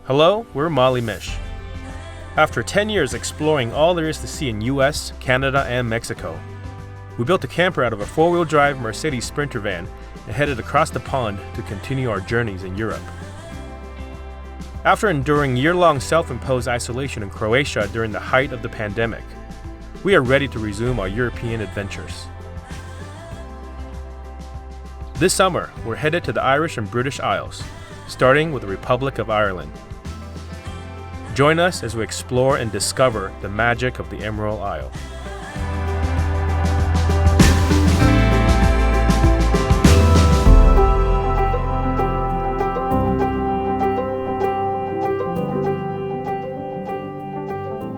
Hello, we're Molly Mish. After 10 years exploring all there is to see in US, Canada, and Mexico, we built a camper out of a 4-wheel drive Mercedes Sprinter van and headed across the pond to continue our journeys in Europe. After enduring year-long self-imposed isolation in Croatia during the height of the pandemic, we are ready to resume our European adventures. This summer, we're headed to the Irish and British Isles, starting with the Republic of Ireland. Join us as we explore and discover the magic of the Emerald Isle.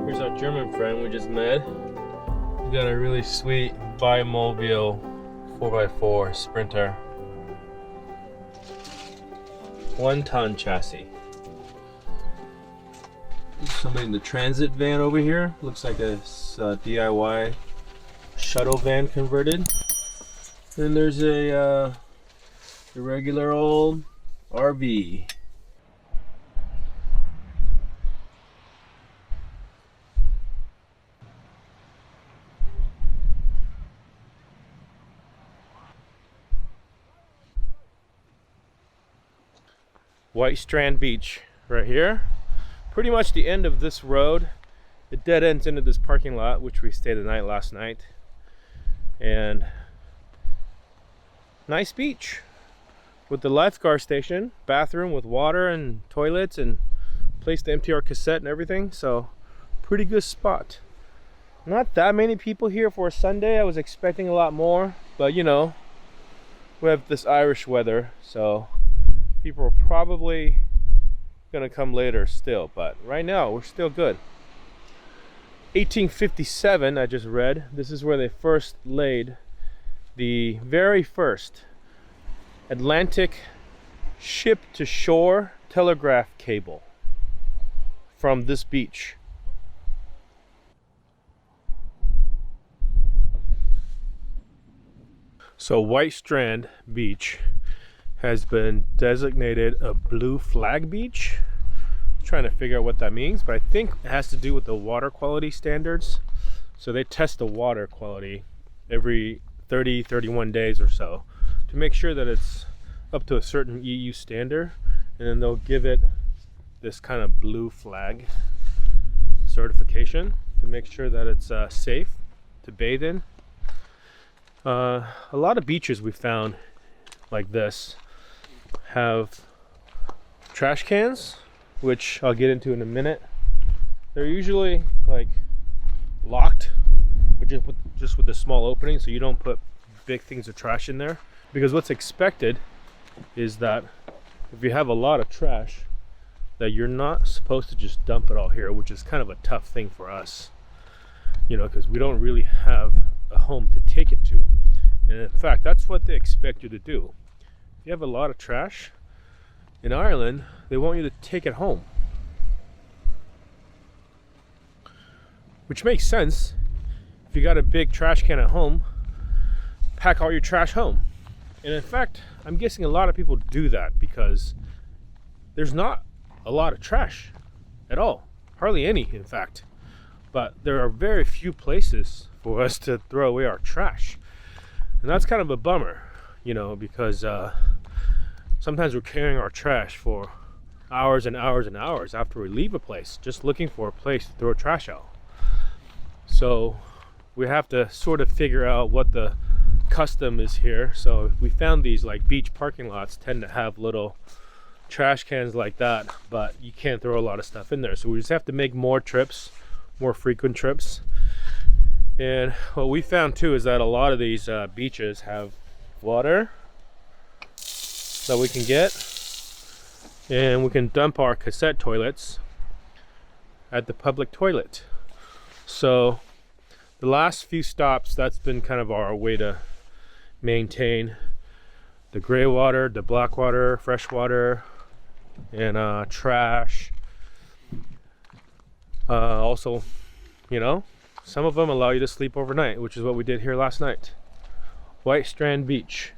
Here's our German friend we just met. He's got a really sweet bimobile 4x4 Sprinter. 1-ton chassis. Somebody in the transit van over here. Looks like a DIY shuttle van converted. Then there's a regular old RV. White Strand Beach right here. Pretty much the end of this road. It dead ends into this parking lot, which we stayed the night last night. And nice beach with the lifeguard station, bathroom with water and toilets, and place to empty our cassette and everything. So pretty good spot. Not that many people here for a Sunday. I was expecting a lot more, but you know, we have this Irish weather, so people are probably gonna come later still, but right now we're still good. 1857, I just read, this is where they first laid the very first Atlantic ship-to-shore telegraph cable from this beach. So White Strand Beach has been designated a blue flag beach. I'm trying to figure out what that means, but I think it has to do with the water quality standards. So they test the water quality every 31 days or so to make sure that it's up to a certain EU standard, and then they'll give it this kind of blue flag certification to make sure that it's safe to bathe in. A lot of beaches we found like this have trash cans, which I'll get into in a minute. They're usually like locked, but just with a small opening, so you don't put big things of trash in there. Because what's expected is that if you have a lot of trash, that you're not supposed to just dump it all here, which is kind of a tough thing for us, you know, because we don't really have a home to take it to. And in fact, that's what they expect you to do. If you have a lot of trash in Ireland, they want you to take it home. Which makes sense. If you got a big trash can at home, pack all your trash home. And in fact, I'm guessing a lot of people do that because there's not a lot of trash at all. Hardly any, in fact. But there are very few places for us to throw away our trash. And that's kind of a bummer, you know, because sometimes we're carrying our trash for hours and hours and hours after we leave a place, just looking for a place to throw trash out. So we have to sort of figure out what the custom is here. So we found these like beach parking lots tend to have little trash cans like that, but you can't throw a lot of stuff in there. So we just have to make more trips, more frequent trips. And what we found too is that a lot of these beaches have water that we can get, and we can dump our cassette toilets at the public toilet. So the last few stops, that's been kind of our way to maintain the gray water, the black water, fresh water, and trash. Also, you know, some of them allow you to sleep overnight, which is what we did here last night. White Strand Beach.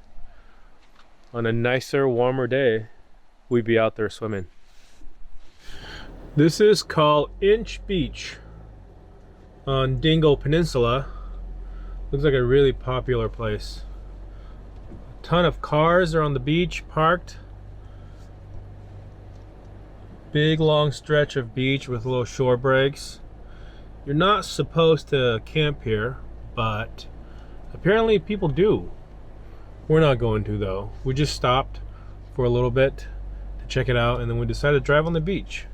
On a nicer, warmer day, we'd be out there swimming. This is called Inch Beach on Dingle Peninsula. Looks like a really popular place. A ton of cars are on the beach parked. Big long stretch of beach with little shore breaks. You're not supposed to camp here, but apparently people do. We're not going to though. We just stopped for a little bit to check it out, and then we decided to drive on the beach.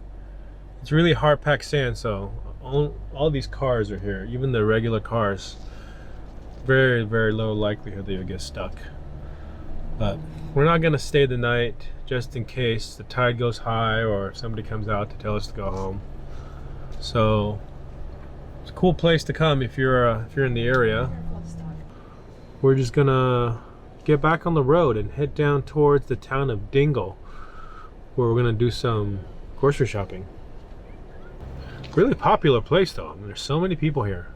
It's really hard packed sand, so all these cars are here, even the regular cars. Very, very low likelihood they would get stuck. But we're not gonna stay the night just in case the tide goes high or somebody comes out to tell us to go home. So it's a cool place to come if you're in the area. We're just gonna get back on the road and head down towards the town of Dingle, where we're gonna do some grocery shopping. Really popular place though. I mean, there's so many people here.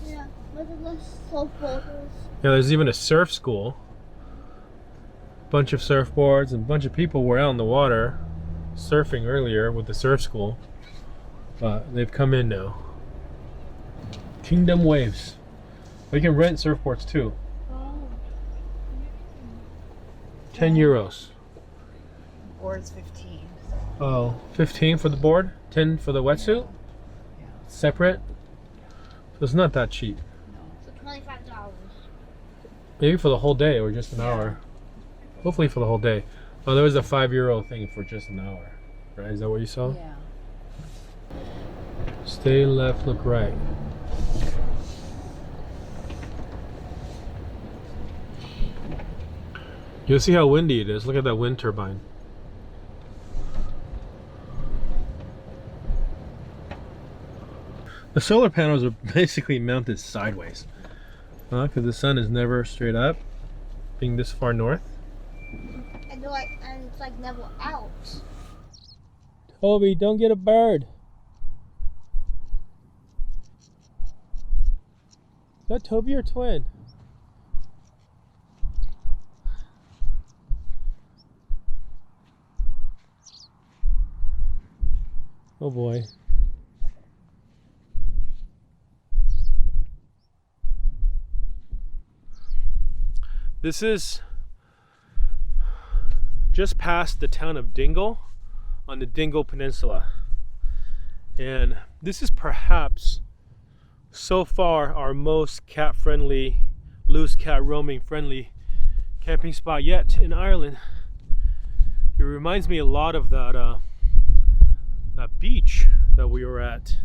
Yeah, look at the surfboards. Yeah, there's even a surf school. Bunch of surfboards and a bunch of people were out in the water surfing earlier with the surf school, but they've come in now. Kingdom Waves. We can rent surfboards too. Oh. 10 euros. Board's 15. Oh, 15 for the board, 10 for the wetsuit? Yeah. Separate? So it's not that cheap. So $25. Maybe for the whole day or just an hour. Hopefully for the whole day. Oh, there was a €5 thing for just an hour. Right? Is that what you saw? Yeah. Stay left, look right. You'll see how windy it is. Look at that wind turbine. The solar panels are basically mounted sideways. Because the sun is never straight up, being this far north. And it's like never out. Toby, don't get a bird. Is that Toby or twin? Oh boy. This is just past the town of Dingle on the Dingle Peninsula. And this is perhaps so far our most cat friendly, loose cat roaming friendly camping spot yet in Ireland. It reminds me a lot of that beach that we were at,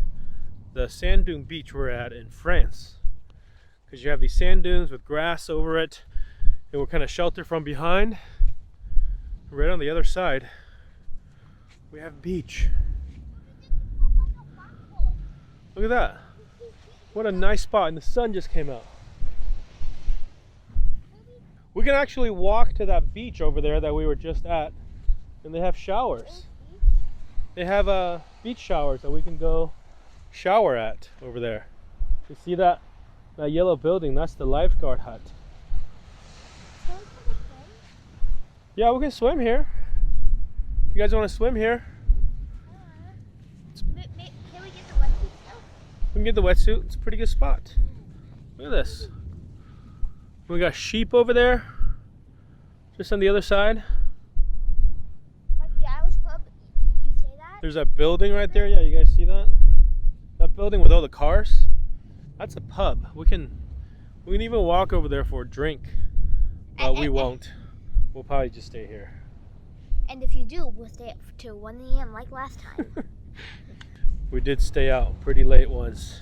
the sand dune beach we're at in France. Because you have these sand dunes with grass over it, and we're kind of sheltered from behind. Right on the other side, we have beach. Look at that. What a nice spot, and the sun just came out. We can actually walk to that beach over there that we were just at, and they have showers. They have beach showers that we can go shower at over there. You see that yellow building? That's the lifeguard hut. Yeah, we can swim here. If you guys want to swim here. Can we get the wetsuit still? We can get the wetsuit. It's a pretty good spot. Look at this. We got sheep over there. Just on the other side. Like the Irish pub you stayed at? There's that building right there. Yeah, you guys see that? That building with all the cars. That's a pub. We can even walk over there for a drink. But we won't. We'll probably just stay here. And if you do, we'll stay up till 1 a.m. like last time. We did stay out pretty late once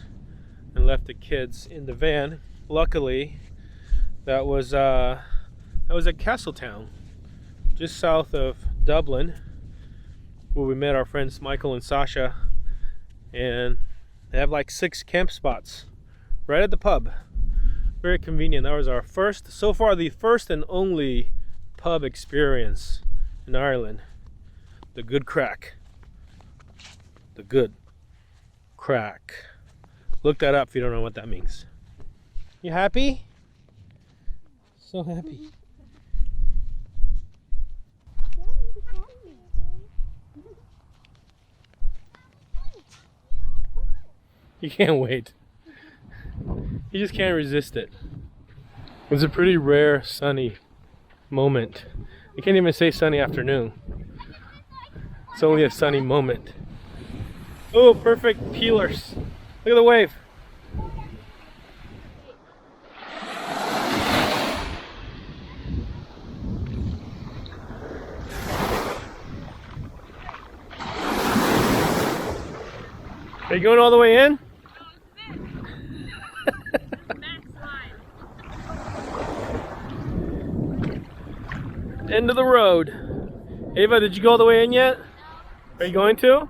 and left the kids in the van. Luckily, that was at Castletown, just south of Dublin, where we met our friends Michael and Sasha, and they have like 6 camp spots right at the pub. Very convenient. That was our so far the first and only pub experience in Ireland. The good crack. The good crack. Look that up if you don't know what that means. You happy? So happy. You can't wait. You just can't resist it. It's a pretty rare sunny moment. I can't even say sunny afternoon. It's only a sunny moment. Oh, perfect peelers. Look at the wave. Are you going all the way in? End of the road. Ava, did you go all the way in yet? Are you going to?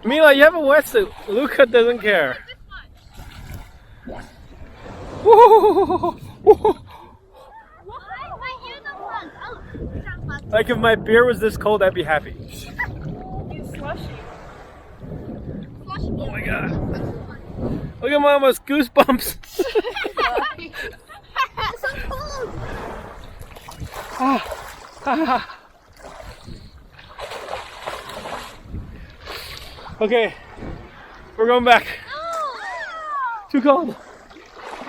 Mila, you have a wetsuit. Luca doesn't care. Like if my beer was this cold, I'd be happy. Oh my god. Look at Mama's goosebumps. It's so cold. Okay, we're going back. Too cold.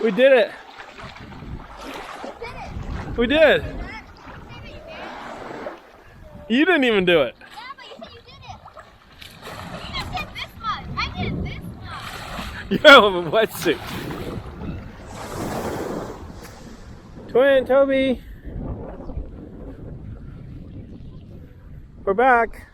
We did it. We did. You didn't even do it. Yeah, but you said you did it. You just did this much. I did this much. You have a wetsuit. Twin, Toby. We're back.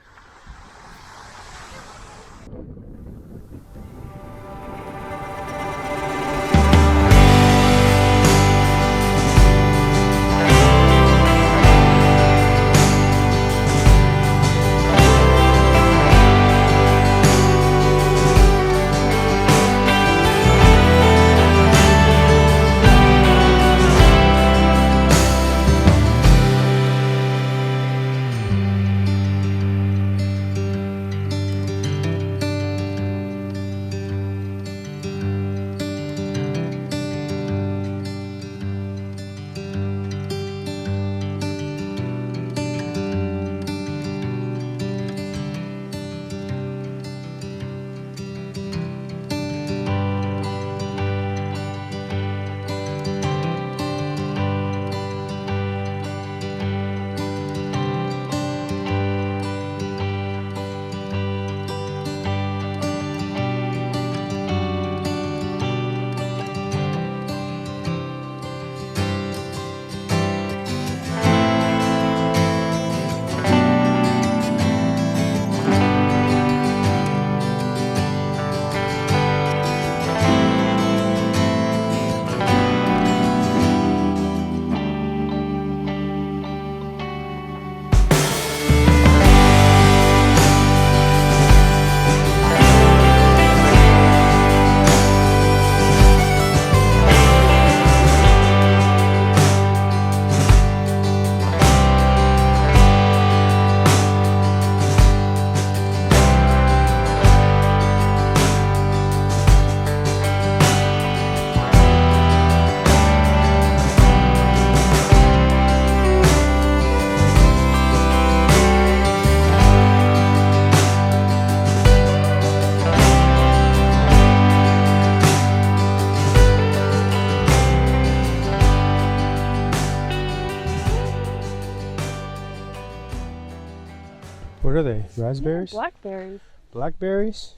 What are they? Raspberries? Blackberries. Blackberries?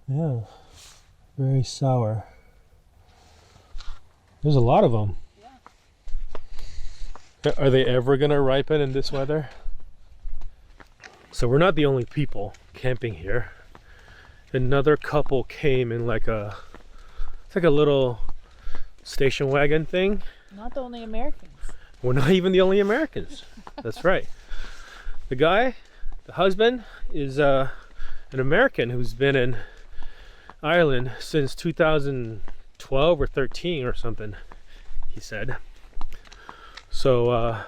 Yeah. Very sour. There's a lot of them. Yeah. Are they ever going to ripen in this weather? So we're not the only people camping here. Another couple came in like a, it's like a little station wagon thing. Not the only Americans. We're not even the only Americans. That's right. The guy, the husband, is an American who's been in Ireland since 2012 or 13 or something, he said. So,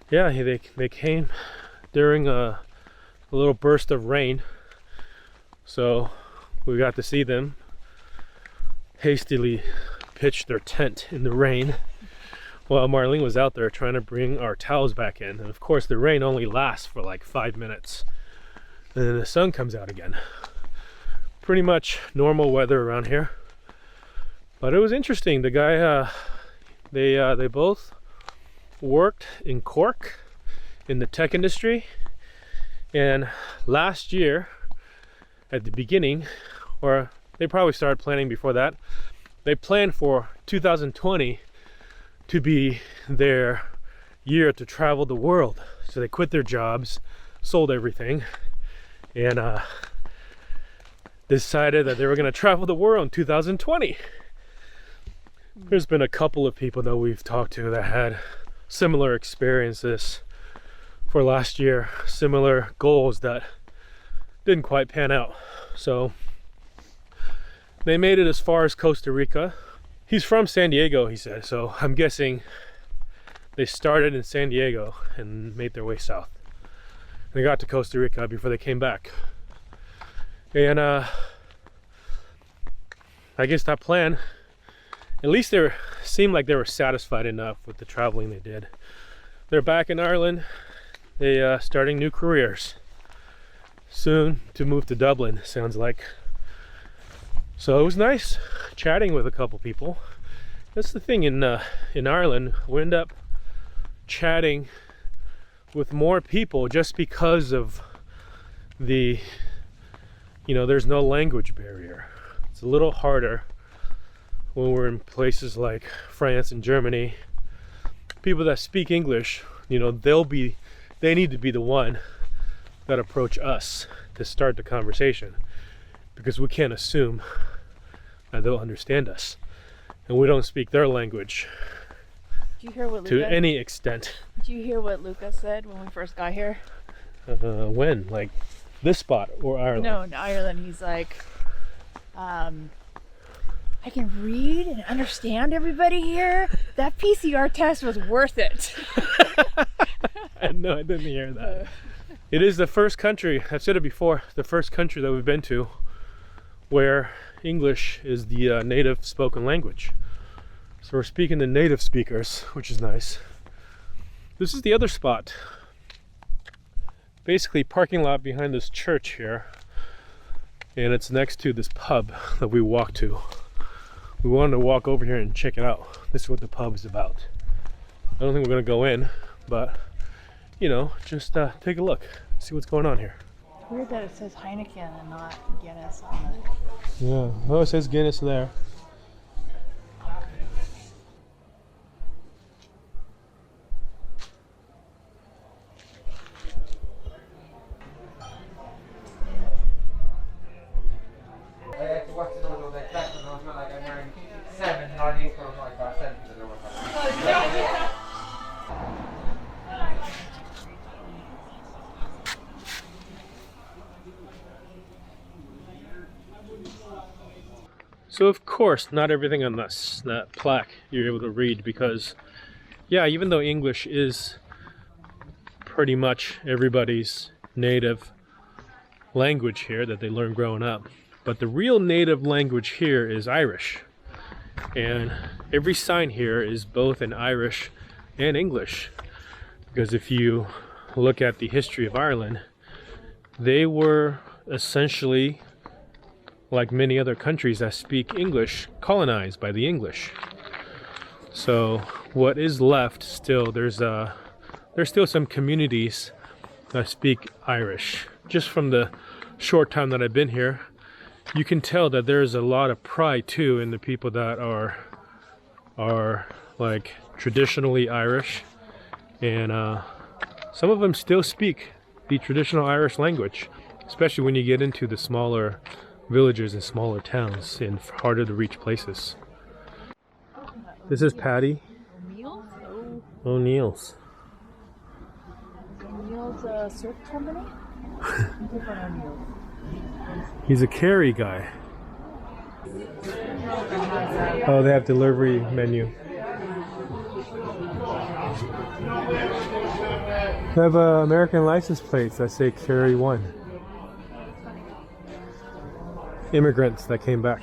yeah, they came during a little burst of rain. So we got to see them hastily pitch their tent in the rain while Marlene was out there trying to bring our towels back in. And of course the rain only lasts for like 5 minutes. and then the sun comes out again. Pretty much normal weather around here. But it was interesting. The guy, they both worked in Cork in the tech industry, and last year at the beginning, or they probably started planning before that, they planned for 2020 to be their year to travel the world. So they quit their jobs, sold everything, and decided that they were going to travel the world in 2020. There's been a couple of people that we've talked to that had similar experiences for last year, similar goals that didn't quite pan out. So they made it as far as Costa Rica. He's from San Diego, he said, so I'm guessing they started in San Diego and made their way south. And they got to Costa Rica before they came back. And I guess that plan, at least they seemed like they were satisfied enough with the traveling they did. They're back in Ireland. They starting new careers. Soon to move to Dublin, sounds like. So it was nice chatting with a couple people. That's the thing in Ireland, we end up chatting with more people just because of the, there's no language barrier. It's a little harder when we're in places like France and Germany. People that speak English, they need to be the one that approach us to start the conversation, because we can't assume that they'll understand us, and we don't speak their language Did you hear what to any extent. Did you hear what Luca said when we first got here? When? Like this spot or Ireland? No, in Ireland. He's like, I can read and understand everybody here. That PCR test was worth it. No, I didn't hear that. It is the first country, I've said it before, the first country that we've been to where English is the native spoken language. So we're speaking to native speakers, which is nice. This is the other spot. Basically parking lot behind this church here, and it's next to this pub that we walked to. We wanted to walk over here and check it out. This is what the pub is about. I don't think we're gonna go in, but just take a look, see what's going on here. It's weird that it says Heineken and not Guinness on it. Yeah, oh, it says Guinness there. So of course, not everything on that plaque you're able to read, because yeah, even though English is pretty much everybody's native language here that they learn growing up, but the real native language here is Irish. And every sign here is both in Irish and English, because if you look at the history of Ireland, they were essentially, like many other countries that speak English, colonized by the English. So what is left still, there's still some communities that speak Irish. Just from the short time that I've been here, you can tell that there's a lot of pride too in the people that are like traditionally Irish, and some of them still speak the traditional Irish language, especially when you get into the smaller villages and smaller towns in harder to reach places. This is Patty O'Neill's. O'Neill's a surf company? Different O'Neill's. He's a Kerry guy. Oh, they have delivery menu. They have American license plates that say Kerry 1. Immigrants that came back.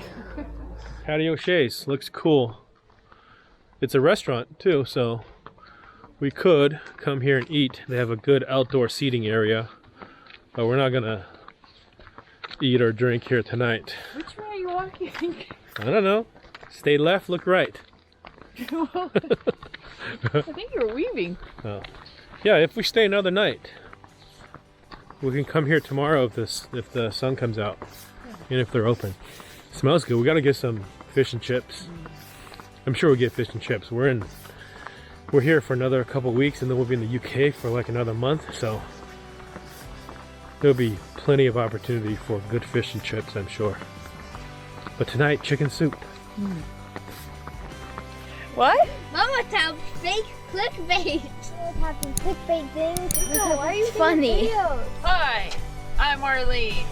Patty O'Shea's looks cool. It's a restaurant too, so we could come here and eat. They have a good outdoor seating area, but we're not gonna eat or drink here tonight. Which way are you walking? I don't know. Stay left, look right. I think you're weaving. Oh. Yeah, if we stay another night, we can come here tomorrow if the sun comes out and if they're open. Smells good. We gotta get some fish and chips. I'm sure we'll get fish and chips. We're here for another couple weeks, and then we'll be in the UK for like another month, so there'll be plenty of opportunity for good fish and chips, I'm sure. But tonight, chicken soup. What? Mama found fake clickbait. Have some clickbait things. No, why are you funny? Hi, I'm Arlene.